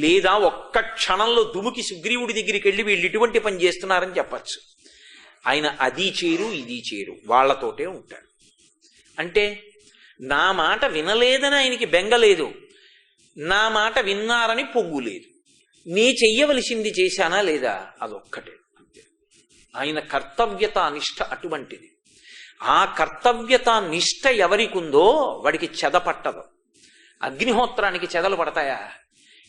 లేదా ఒక్క క్షణంలో దుముకి సుగ్రీవుడి దగ్గరికి వెళ్ళి వీళ్ళు ఇటువంటి పని చేస్తున్నారని చెప్పచ్చు. ఆయన అది చేరు ఇది చేరు వాళ్లతోటే ఉంటాడు. అంటే నా మాట వినలేదని ఆయనకి బెంగలేదు, నా మాట విన్నారని పొంగులేదు. నీ చెయ్యవలసింది చేశానా లేదా అదొక్కటే అంతే. ఆయన కర్తవ్యత నిష్ఠ అటువంటిది. ఆ కర్తవ్యత నిష్ఠ ఎవరికుందో వాడికి చెద పట్టదు. అగ్నిహోత్రానికి చెదలు పడతాయా?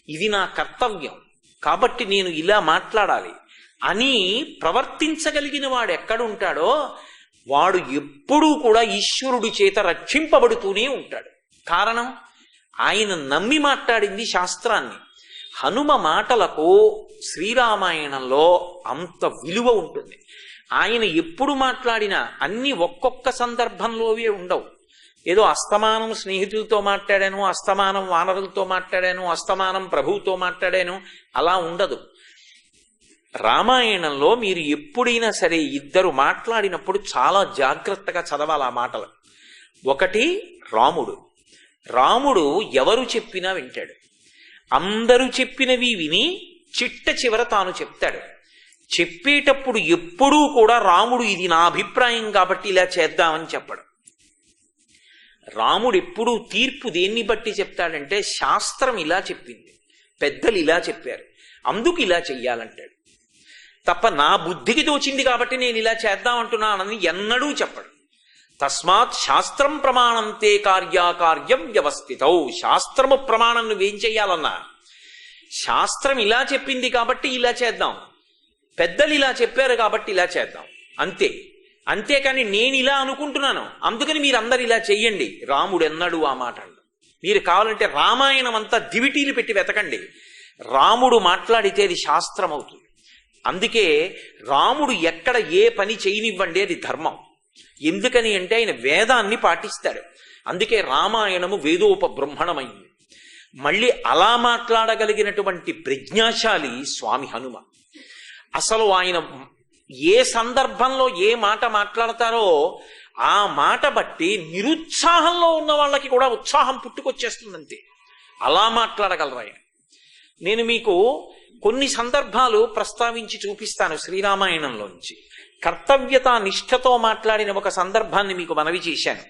ఇది నా కర్తవ్యం కాబట్టి నేను ఇలా మాట్లాడాలి అని ప్రవర్తించగలిగిన వాడు ఎక్కడుంటాడో వాడు ఎప్పుడూ కూడా ఈశ్వరుడి చేత రక్షింపబడుతూనే ఉంటాడు. కారణం ఆయన నమ్మి మాట్లాడింది శాస్త్రాన్ని. హనుమ మాటలకు శ్రీరామాయణంలో అంత విలువ ఉంటుంది. ఆయన ఎప్పుడు మాట్లాడినా అన్ని ఒక్కొక్క సందర్భంలోవే ఉండవు. ఏదో అస్తమానం స్నేహితులతో మాట్లాడాను, అస్తమానం వానరులతో మాట్లాడాను, అస్తమానం ప్రభువుతో మాట్లాడాను, అలా ఉండదు. రామాయణంలో మీరు ఎప్పుడైనా సరే ఇద్దరు మాట్లాడినప్పుడు చాలా జాగ్రత్తగా చదవాలి ఆ మాటలు. ఒకటి రాముడు ఎవరు చెప్పినా వింటాడు. అందరూ చెప్పినవి విని చిట్ట చివర తాను చెప్తాడు. చెప్పేటప్పుడు ఎప్పుడూ కూడా రాముడు ఇది నా అభిప్రాయం కాబట్టి ఇలా చేద్దామని చెప్పడు. రాముడు ఎప్పుడూ తీర్పు దేన్ని బట్టి చెప్తాడంటే శాస్త్రం ఇలా చెప్పింది, పెద్దలు ఇలా చెప్పారు, అందుకు ఇలా చెయ్యాలంటాడు తప్ప నా బుద్ధికి తోచింది కాబట్టి నేను ఇలా చేద్దామంటున్నానని ఎన్నడూ చెప్పడు. తస్మాత్ శాస్త్రం ప్రమాణం తే కార్యాకార్యం వ్యవస్థితౌ. శాస్త్రము ప్రమాణం నువ్వేం చెయ్యాలన్నా శాస్త్రం ఇలా చెప్పింది కాబట్టి ఇలా చేద్దాం, పెద్దలు ఇలా చెప్పారు కాబట్టి ఇలా చేద్దాం అంతే. అంతేకాని నేను ఇలా అనుకుంటున్నాను అందుకని మీరందరు ఇలా చెయ్యండి, రాముడు ఎన్నడూ ఆ మాట అంటాడు. మీరు కావాలంటే రామాయణం అంతా దివిటీలు పెట్టి వెతకండి, రాముడు మాట్లాడితే అది శాస్త్రం అవుతుంది. అందుకే రాముడు ఎక్కడ ఏ పని చేయనివ్వండి అది ధర్మం. ఎందుకని అంటే ఆయన వేదాన్ని పాటిస్తాడు. అందుకే రామాయణము వేదోపబ్రహ్మణమైంది. మళ్ళీ అలా మాట్లాడగలిగినటువంటి ప్రజ్ఞాశాలి స్వామి హనుమ. అసలు ఆయన ఏ సందర్భంలో ఏ మాట మాట్లాడతారో ఆ మాట బట్టి నిరుత్సాహంలో ఉన్న వాళ్ళకి కూడా ఉత్సాహం పుట్టుకొచ్చేస్తుందంతే. అలా మాట్లాడగలరు ఆయన. నేను మీకు కొన్ని సందర్భాలు ప్రస్తావించి చూపిస్తాను శ్రీరామాయణంలోంచి. కర్తవ్యత నిష్ఠతో మాట్లాడిన ఒక సందర్భాన్ని మీకు మనవి చేశాను.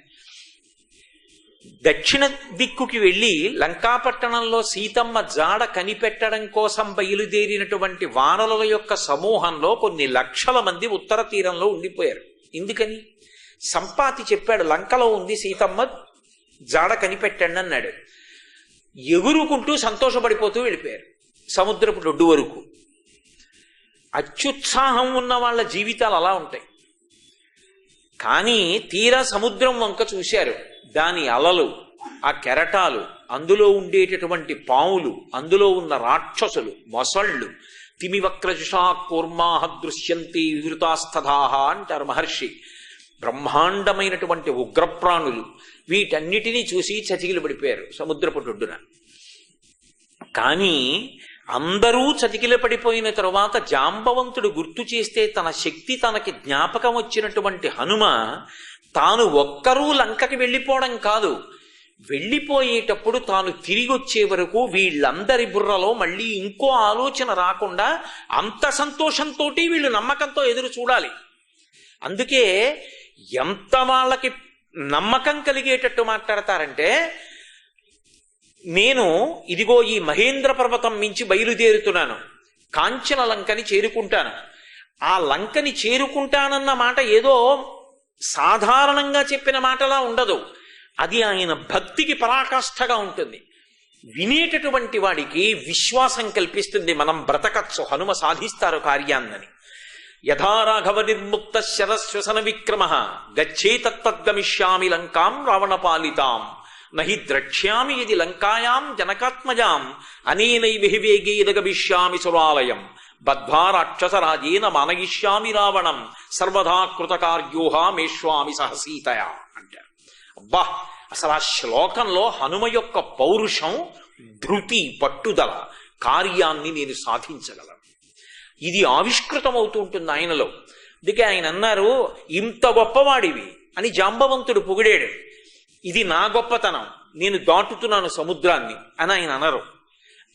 దక్షిణ దిక్కుకి వెళ్ళి లంకాపట్టణంలో సీతమ్మ జాడ కనిపెట్టడం కోసం బయలుదేరినటువంటి వానరుల యొక్క సమూహంలో కొన్ని లక్షల మంది ఉత్తర తీరంలో ఉండిపోయారు. ఎందుకని? సంపాతి చెప్పాడు లంకలో ఉంది సీతమ్మ, జాడ కనిపెట్టండి అన్నాడు. ఎగురుకుంటూ సంతోషపడిపోతూ వెళ్ళిపోయారు సముద్రపు ఒడ్డు వరకు. అత్యుత్సాహం ఉన్న వాళ్ళ జీవితాలు అలా ఉంటాయి. కానీ తీరా సముద్రం వంక చూశారు, దాని అలలు, ఆ కెరటాలు, అందులో ఉండేటటువంటి పావులు, అందులో ఉన్న రాక్షసులు, మొసళ్ళు, తిమివక్రజుషా కూర్మాహ దృశ్యంతి వివృతాస్తథాహ అంటారు మహర్షి. బ్రహ్మాండమైనటువంటి ఉగ్రప్రాణులు, వీటన్నిటినీ చూసి చతికిలు పడిపోయారు సముద్రపు ఒడ్డున. కానీ అందరూ చతికిల పడిపోయిన తరువాత జాంబవంతుడు గుర్తు చేస్తే తన శక్తి తనకి జ్ఞాపకం వచ్చినటువంటి హనుమ తాను ఒక్కరూ లంకకి వెళ్ళిపోవడం కాదు, వెళ్ళిపోయేటప్పుడు తాను తిరిగి వచ్చే వరకు వీళ్ళందరి బుర్రలో మళ్ళీ ఇంకో ఆలోచన రాకుండా అంత సంతోషంతో వీళ్ళు నమ్మకంతో ఎదురు చూడాలి. అందుకే ఎంత వాళ్ళకి నమ్మకం కలిగేటట్టు మాట్లాడతారంటే, నేను ఇదిగో ఈ మహేంద్ర పర్వతం మించి బయలుదేరుతున్నాను, కాంచన లంకని చేరుకుంటాను. ఆ లంకని చేరుకుంటానన్న మాట ఏదో సాధారణంగా చెప్పిన మాటలా ఉండదు, అది ఆయన భక్తికి పరాకాష్ఠగా ఉంటుంది. వినేటటువంటి వాడికి విశ్వాసం కల్పిస్తుంది, మనం బ్రతకచ్చు, హనుమ సాధిస్తారు కార్యాన్నని. యథా రాఘవ నిర్ముక్త శరశ్వసన విక్రమ గచ్చేతత్తద్గమిష్యామి లంకాం రావణపాలితాం నహి ద్రక్ష్యామి ఇది లంకాయాం జనకాత్మజాం అనేనైవివేగేదగమిష్యామి సురాలయం బద్ధ్వా రాక్షసరాజేన మానయిష్యామి రావణం సర్వదా కృతకార్యోహామేష్వామి సహసీతయా అంటారు. అబ్బా, అసలు ఆ శ్లోకంలో హనుమ యొక్క పౌరుషం, ధృతి, పట్టుదల, కార్యాన్ని నేను సాధించగలను, ఇది ఆవిష్కృతమవుతూ ఉంటుంది ఆయనలో. అందుకే ఆయన అన్నారు, ఇంత గొప్పవాడివి అని జాంబవంతుడు పొగిడాడు. ఇది నా గొప్పతనం, నేను దాటుతున్నాను సముద్రాన్ని అని ఆయన అనరు.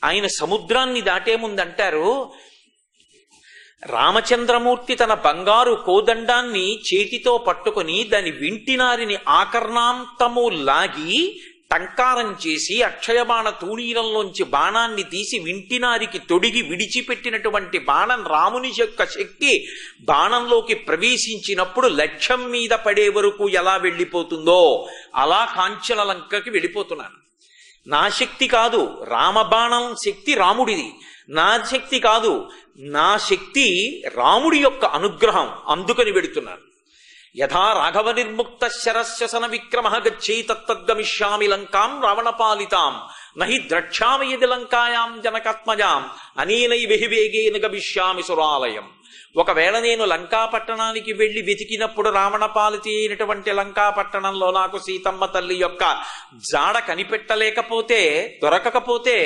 ఆయన సముద్రాన్ని దాటే ముందంటారు, రామచంద్రమూర్తి తన బంగారు కోదండాన్ని చేతితో పట్టుకుని దాని వింటినారిని ఆకర్ణాంతము లాగి టంకారం చేసి అక్షయబాణ తూణీరంలోంచి బాణాన్ని తీసి వింటినారికి తొడిగి విడిచిపెట్టినటువంటి బాణం రాముని యొక్క శక్తి బాణంలోకి ప్రవేశించినప్పుడు లక్ష్యం మీద పడే వరకు ఎలా వెళ్ళిపోతుందో అలా కాంచన లంకకి వెళ్ళిపోతున్నాను. నా శక్తి కాదు, రామబాణం శక్తి రాముడిది. నా శక్తి కాదు, నా శక్తి రాముడి యొక్క అనుగ్రహం, అందుకని వెడుతున్నాను. యథా రాఘవ నిర్ముక్త శరశ్వసన విక్రమ గచ్చై తత్తద్గమిష్యామి లంకాం రావణపాలితాం నహి ద్రక్ష్యామి యది లంకాయాం జనకాత్మజాం అనేనైవ హి వేగేన గమిష్యామి సురాలయం. ఒకవేళ నేను లంకాపట్టణానికి వెళ్ళి వెతికినప్పుడు రావణపాలితి అయినటువంటి లంకాపట్టణంలో నాకు సీతమ్మ తల్లి యొక్క జాడ కనిపెట్టలేకపోతే, దొరకకపోతే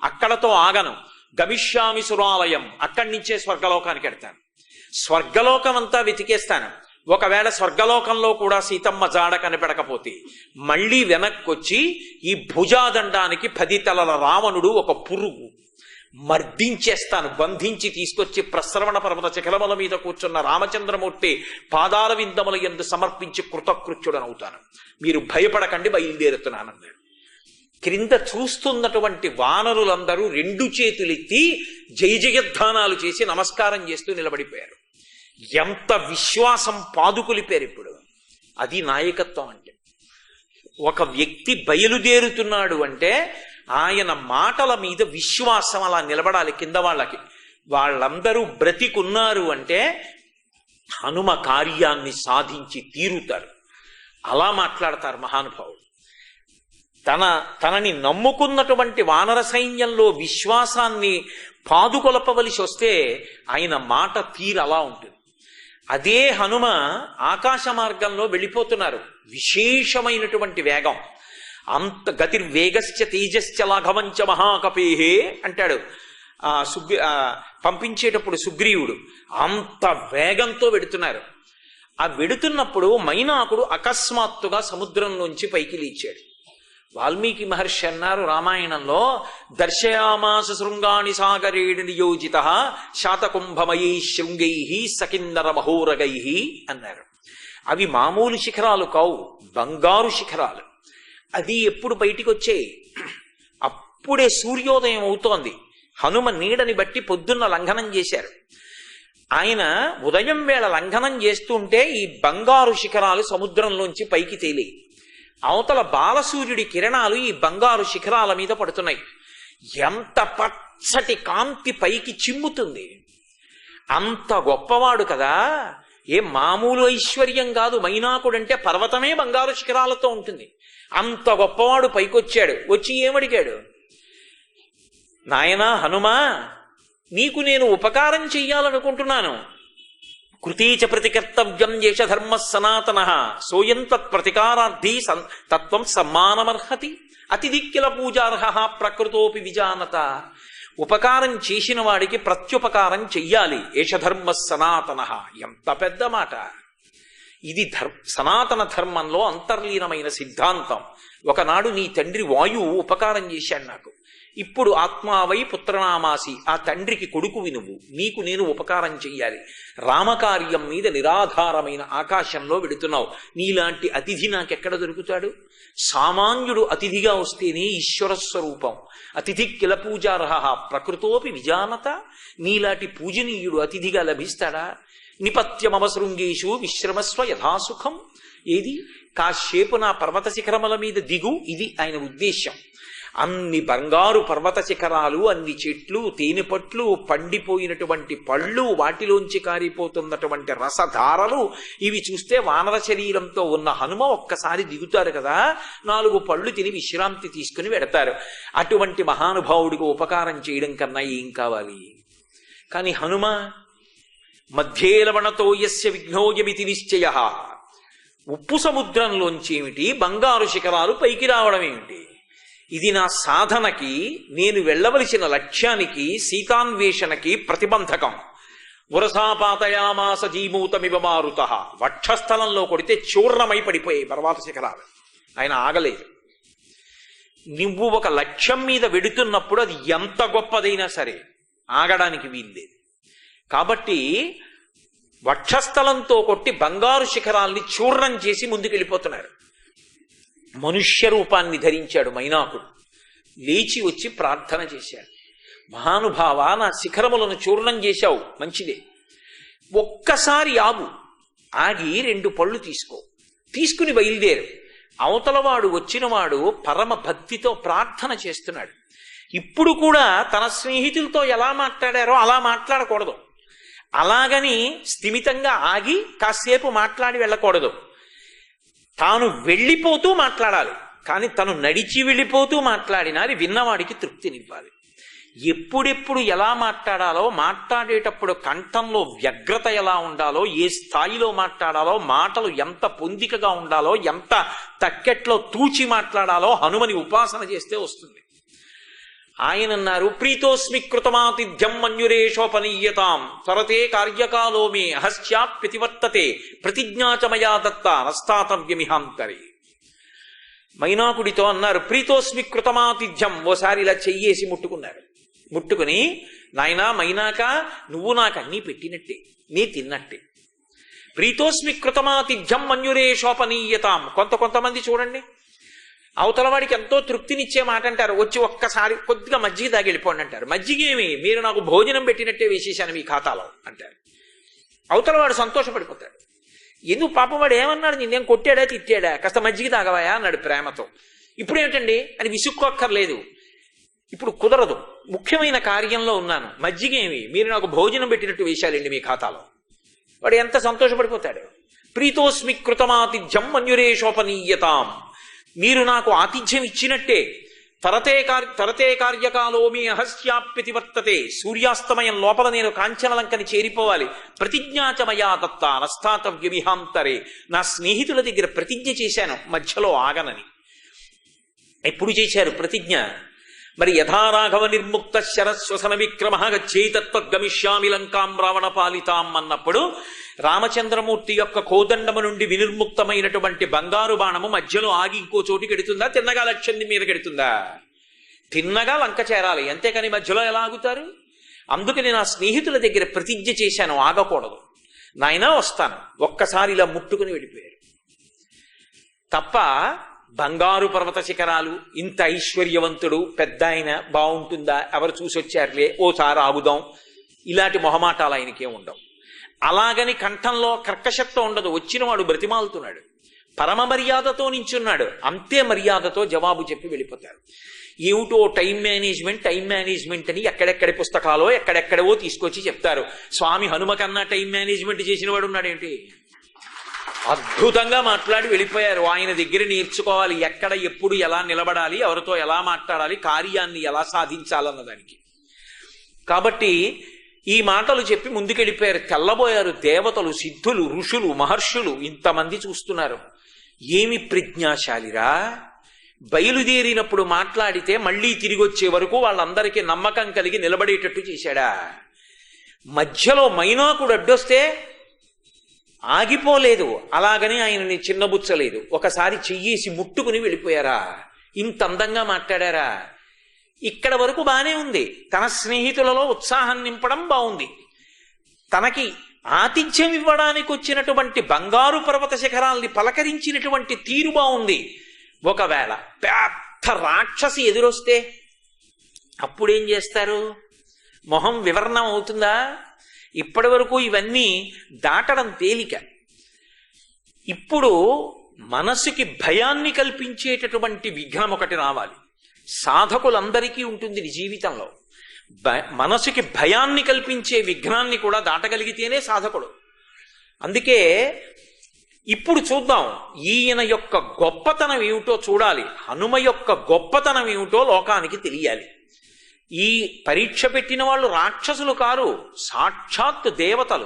అక్కడతో ఆగను. గమిష్యామి సురాలయం, అక్కడి నుంచే స్వర్గలోకానికి వెడతాను. స్వర్గలోకం అంతా వెతికేస్తాను. ఒకవేళ స్వర్గలోకంలో కూడా సీతమ్మ జాడ కనిపెడకపోతే మళ్ళీ వెనక్కొచ్చి ఈ భుజాదండానికి 10 తలల రావణుడు ఒక పురుగు మర్దించేస్తాను, బంధించి తీసుకొచ్చి ప్రస్రవణ పర్వత శిఖరముల మీద కూర్చున్న రామచంద్రమూర్తి పాదాల విందముల యందు సమర్పించి కృతకృత్యుడనవుతాను. మీరు భయపడకండి, బయలుదేరుతున్నానన్నాడు. క్రింద చూస్తున్నటువంటి వానరులందరూ 2 చేతులెత్తి జయ జయధ్వానాలు చేసి నమస్కారం చేస్తూ నిలబడిపోయారు. ఎంత విశ్వాసం పాదుకొలిపారు ఇప్పుడు. అది నాయకత్వం అంటే. ఒక వ్యక్తి బయలుదేరుతున్నాడు అంటే ఆయన మాటల మీద విశ్వాసం అలా నిలబడాలి కింద వాళ్ళకి. వాళ్ళందరూ బ్రతికున్నారు అంటే హనుమ కార్యాన్ని సాధించి తీరుతారు. అలా మాట్లాడతారు మహానుభావుడు. తనని నమ్ముకున్నటువంటి వానర సైన్యంలో విశ్వాసాన్ని పాదుకొలపవలసి వస్తే ఆయన మాట తీరు అలా ఉంటుంది. అదే హనుమ ఆకాశ మార్గంలో వెళ్ళిపోతున్నారు. విశేషమైనటువంటి వేగం. అంత గతిర్వేగశ్చ తేజశ్చ లాఘవంచ మహాకపేహే అంటాడు పంపించేటప్పుడు సుగ్రీవుడు. అంత వేగంతో వెడుతున్నారు. ఆ వెడుతున్నప్పుడు మైనాకుడు అకస్మాత్తుగా సముద్రంలోంచి పైకి లేచాడు. వాల్మీకి మహర్షి అన్నారు రామాయణంలో, దర్శయామాస శృంగాణి సాగరేణ నియోజిత శాతకుంభమయీ శృంగై సకిన్నర మహోరగై అన్నారు. అవి మామూలు శిఖరాలు కావు, బంగారు శిఖరాలు. అది ఎప్పుడు బయటికి వచ్చాయి? అప్పుడే సూర్యోదయం అవుతోంది. హనుమ నీడని బట్టి పొద్దున్న లంఘనం చేశారు. ఆయన ఉదయం వేళ లంఘనం చేస్తుంటే ఈ బంగారు శిఖరాలు సముద్రంలోంచి పైకి తేలి అవతల బాలసూర్యుడి కిరణాలు ఈ బంగారు శిఖరాల మీద పడుతున్నాయి. ఎంత పచ్చటి కాంతి పైకి చిమ్ముతుంది. అంత గొప్పవాడు కదా, ఏ మామూలు ఐశ్వర్యం కాదు. మైనాకుడంటే పర్వతమే బంగారు శిఖరాలతో ఉంటుంది. అంత గొప్పవాడు పైకొచ్చాడు. వచ్చి ఏమడిగాడు? నాయనా హనుమా, నీకు నేను ఉపకారం చెయ్యాలనుకుంటున్నాను. కృతీచ ప్రతికర్తవ్యం ఏష ధర్మ సనాతన సోయం తత్ప్రతికారార్థీ తత్వం సమ్మానమర్హతి అతిథిక్కిల పూజార్హ ప్రకృతోపి విజానత. ఉపకారం చేసిన వాడికి ప్రత్యుపకారం చెయ్యాలి. ఏష ధర్మ సనాతన. ఎంత పెద్ద మాట ఇది! సనాతన ధర్మంలో అంతర్లీనమైన సిద్ధాంతం. ఒకనాడు నీ తండ్రి వాయువు ఉపకారం చేశాడు నాకు. ఇప్పుడు ఆత్మావై పుత్రనామాసి, ఆ తండ్రికి కొడుకువి నువ్వు. నీకు నేను ఉపకారం చెయ్యాలి. రామకార్యం మీద నిరాధారమైన ఆకాశంలో వెడుతున్నావు. నీలాంటి అతిథి నాకెక్కడ దొరుకుతాడు? సామాన్యుడు అతిథిగా వస్తేనే ఈశ్వర స్వరూపం. అతిథి కిల పూజార్హ ప్రకృతోపి విజానత. నీలాంటి పూజనీయుడు అతిథిగా లభిస్తాడా? నిపత్యమవశృంగేషు విశ్రమస్వ యథాసుఖం. ఏది? కాసేపు నా పర్వత శిఖరముల మీద దిగు. ఇది ఆయన ఉద్దేశ్యం. అన్ని బంగారు పర్వత శిఖరాలు, అన్ని చెట్లు, తేనెపట్లు, పండిపోయినటువంటి పళ్ళు, వాటిలోంచి కారిపోతున్నటువంటి రసధారలు, ఇవి చూస్తే వానర శరీరంతో ఉన్న హనుమ ఒక్కసారి దిగుతారు కదా, 4 పళ్ళు తిని విశ్రాంతి తీసుకుని వెడతారు. అటువంటి మహానుభావుడికి ఉపకారం చేయడం కన్నా ఏం కావాలి? కానీ హనుమ మధ్యేలవణతో యస్య విఘ్నోయమితి నిశ్చయ. ఉప్పు సముద్రంలోంచి ఏమిటి, బంగారు శిఖరాలు పైకి రావడం ఏమిటి? ఇది నా సాధనకి, నేను వెళ్ళవలసిన లక్ష్యానికి, సీతాన్వేషణకి ప్రతిబంధకం. వరసాపాతయామాస జీమూతమివ మారుత. వక్షస్థలంలో కొడితే చూర్ణమై పడిపోయాయి పర్వత శిఖరాలు. ఆయన ఆగలేదు. నువ్వు ఒక లక్ష్యం మీద వెడుతున్నప్పుడు అది ఎంత గొప్పదైనా సరే ఆగడానికి వీల్లేదు. కాబట్టి వక్షస్థలంతో కొట్టి బంగారు శిఖరాల్ని చూర్ణం చేసి ముందుకెళ్ళిపోతున్నారు. మనుష్య రూపాన్ని ధరించాడు మైనాకుడు. లేచి వచ్చి ప్రార్థన చేశాడు. మహానుభావ, నా శిఖరములను చూర్ణం చేశావు, మంచిదే. ఒక్కసారి ఆగు, ఆగి 2 పళ్ళు తీసుకో, తీసుకుని బయలుదేరు. అవతలవాడు వచ్చినవాడు పరమ భక్తితో ప్రార్థన చేస్తున్నాడు. ఇప్పుడు కూడా తన స్నేహితులతో ఎలా మాట్లాడారో అలా మాట్లాడకూడదు. అలాగని స్థిమితంగా ఆగి కాసేపు మాట్లాడి వెళ్ళకూడదు. తాను వెళ్ళిపోతూ మాట్లాడాలి. కానీ తను నడిచి వెళ్ళిపోతూ మాట్లాడినా అది విన్నవాడికి తృప్తినివ్వాలి. ఎప్పుడెప్పుడు ఎలా మాట్లాడాలో, మాట్లాడేటప్పుడు కంఠంలో వ్యగ్రత ఎలా ఉండాలో, ఏ స్థాయిలో మాట్లాడాలో, మాటలు ఎంత పొందికగా ఉండాలో, ఎంత తక్కెట్లో తూచి మాట్లాడాలో హనుమని ఉపాసన చేస్తే వస్తుంది. ఆయన అన్నారు, ప్రీతోస్మి కృతమాతిథ్యం మన్యురేషోపనీయతాం త్వరతే కార్యకాలో మే అహస్యాప్యతివర్తతే ప్రతిజ్ఞాచమయా దత్త నస్తాతవ్యమిహాంతరే. మైనాకుడితో అన్నారు, ప్రీతోస్మి కృతమాతిథ్యం. ఓసారి ఇలా చెయ్యేసి ముట్టుకున్నారు. ముట్టుకుని, నాయనా మైనాక, నువ్వు నాకు అన్నీ పెట్టినట్టే, నీ తిన్నట్టే. ప్రీతోస్మి కృతమాతిథ్యం మన్యురేషోపనీయతాం. కొంతమంది చూడండి, అవతల వాడికి ఎంతో తృప్తినిచ్చే మాట అంటారు, వచ్చి ఒక్కసారి కొద్దిగా మజ్జిగ తాగి వెళ్ళిపోండి అంటారు. మజ్జిగ ఏమి, మీరు నాకు భోజనం పెట్టినట్టే వేసేసాను మీ ఖాతాలో అంటారు. అవతల వాడు సంతోషపడిపోతాడు. ఎందుకు పాపం వాడు ఏమన్నాడు, నిన్నేం కొట్టాడా తిట్టాడా, కాస్త మజ్జిగ తాగవాయా అన్నాడు ప్రేమతో. ఇప్పుడు ఏమిటండి అని విసుక్కోక్కర్లేదు. ఇప్పుడు కుదరదు, ముఖ్యమైన కార్యంలో ఉన్నాను, మజ్జిగ ఏమి, మీరు నాకు భోజనం పెట్టినట్టు వేశాలండి మీ ఖాతాలో. వాడు ఎంత సంతోషపడిపోతాడు. ప్రీతోస్మి కృతమాతిథ్యం మన్యురేషోపనీయతాం. మీరు నాకు ఆతిథ్యం ఇచ్చినట్టే. తరతే కార్యకాలో మీ అహస్యాప్యతివర్తతే. సూర్యాస్తమయం లోపల నేను కాంచనలంకని చేరిపోవాలి. ప్రతిజ్ఞాచమయా దత్త నస్తాతవ్యమిహాంతరే. నా స్నేహితుల దగ్గర ప్రతిజ్ఞ చేశాను మధ్యలో ఆగనని. ఎప్పుడు చేశారు ప్రతిజ్ఞ? మరి యథారాఘవ నిర్ముక్త శరస్వసన విక్రమ గచ్చేతత్వగమిష్యామి లంకాం రావణ పాలితాం అన్నప్పుడు రామచంద్రమూర్తి యొక్క కోదండము నుండి వినిర్ముక్తమైనటువంటి బంగారు బాణము మధ్యలో ఆగి ఇంకో చోటికి ఎడుతుందా? తిన్నగా లక్ష్యం మీదకి ఎడుతుందా? తిన్నగా లంక చేరాలి, అంతేకాని మధ్యలో ఎలా ఆగుతారు? అందుకని నా స్నేహితుల దగ్గర ప్రతిజ్ఞ చేశాను, ఆగకూడదు. నాయనా వస్తాను. ఒక్కసారి ఇలా ముట్టుకుని వెళ్ళిపోయారు. తప్ప బంగారు పర్వత శిఖరాలు, ఇంత ఐశ్వర్యవంతుడు, పెద్ద ఆయన, బాగుంటుందా, ఎవరు చూసి వచ్చారులే, ఓసారి ఆగుదాం, ఇలాంటి మొహమాటాలు ఆయనకే ఉండవు. అలాగని కంఠంలో కర్కశత్వం ఉండదు. వచ్చినవాడు బ్రతిమాలుతున్నాడు, పరమ మర్యాదతో నించున్నాడు, అంతే మర్యాదతో జవాబు చెప్పి వెళ్ళిపోతారు. ఏమిటో టైం మేనేజ్మెంట్ అని ఎక్కడెక్కడి పుస్తకాలో ఎక్కడెక్కడవో తీసుకొచ్చి చెప్తారు. స్వామి హనుమ కన్నా టైం మేనేజ్మెంట్ చేసిన వాడు ఉన్నాడేంటి? అద్భుతంగా మాట్లాడి వెళ్ళిపోయారు. ఆయన దగ్గర నేర్చుకోవాలి, ఎక్కడ ఎప్పుడు ఎలా నిలబడాలి, ఎవరితో ఎలా మాట్లాడాలి, కార్యాన్ని ఎలా సాధించాలన్న దానికి. కాబట్టి ఈ మాటలు చెప్పి ముందుకెళ్ళిపోయారు. తెల్లబోయారు. దేవతలు, సిద్ధులు, ఋషులు, మహర్షులు ఇంతమంది చూస్తున్నారు. ఏమి ప్రజ్ఞాశాలిరా! బయలుదేరినప్పుడు మాట్లాడితే మళ్ళీ తిరిగి వచ్చే వరకు వాళ్ళందరికీ నమ్మకం కలిగి నిలబడేటట్టు చేశాడా? మధ్యలో మైనాకుడు అడ్డొస్తే ఆగిపోలేదు, అలాగని ఆయనని చిన్నబుచ్చలేదు. ఒకసారి చెయ్యేసి ముట్టుకుని వెళ్ళిపోయారా? ఇంత అందంగా మాట్లాడారా? ఇక్కడ వరకు బానే ఉంది. తన స్నేహితులలో ఉత్సాహం నింపడం బాగుంది. తనకి ఆతిథ్యం ఇవ్వడానికి వచ్చినటువంటి బంగారు పర్వత శిఖరాల్ని పలకరించినటువంటి తీరు బాగుంది. ఒకవేళ పెద్ద రాక్షసి ఎదురొస్తే అప్పుడేం చేస్తారు? మొహం వివరణం అవుతుందా? ఇప్పటి వరకు ఇవన్నీ దాటడం తేలిక. ఇప్పుడు మనసుకి భయాన్ని కల్పించేటటువంటి విఘ్నం ఒకటి రావాలి. సాధకులందరికీ ఉంటుంది జీవితంలో. మనసుకి భయాన్ని కల్పించే విఘ్నాన్ని కూడా దాటగలిగితేనే సాధకుడు. అందుకే ఇప్పుడు చూద్దాం, ఈయన యొక్క గొప్పతనం ఏమిటో చూడాలి. హనుమ యొక్క గొప్పతనం ఏమిటో లోకానికి తెలియాలి. ఈ పరీక్ష పెట్టిన వాళ్ళు రాక్షసులు కారు, సాక్షాత్ దేవతలు.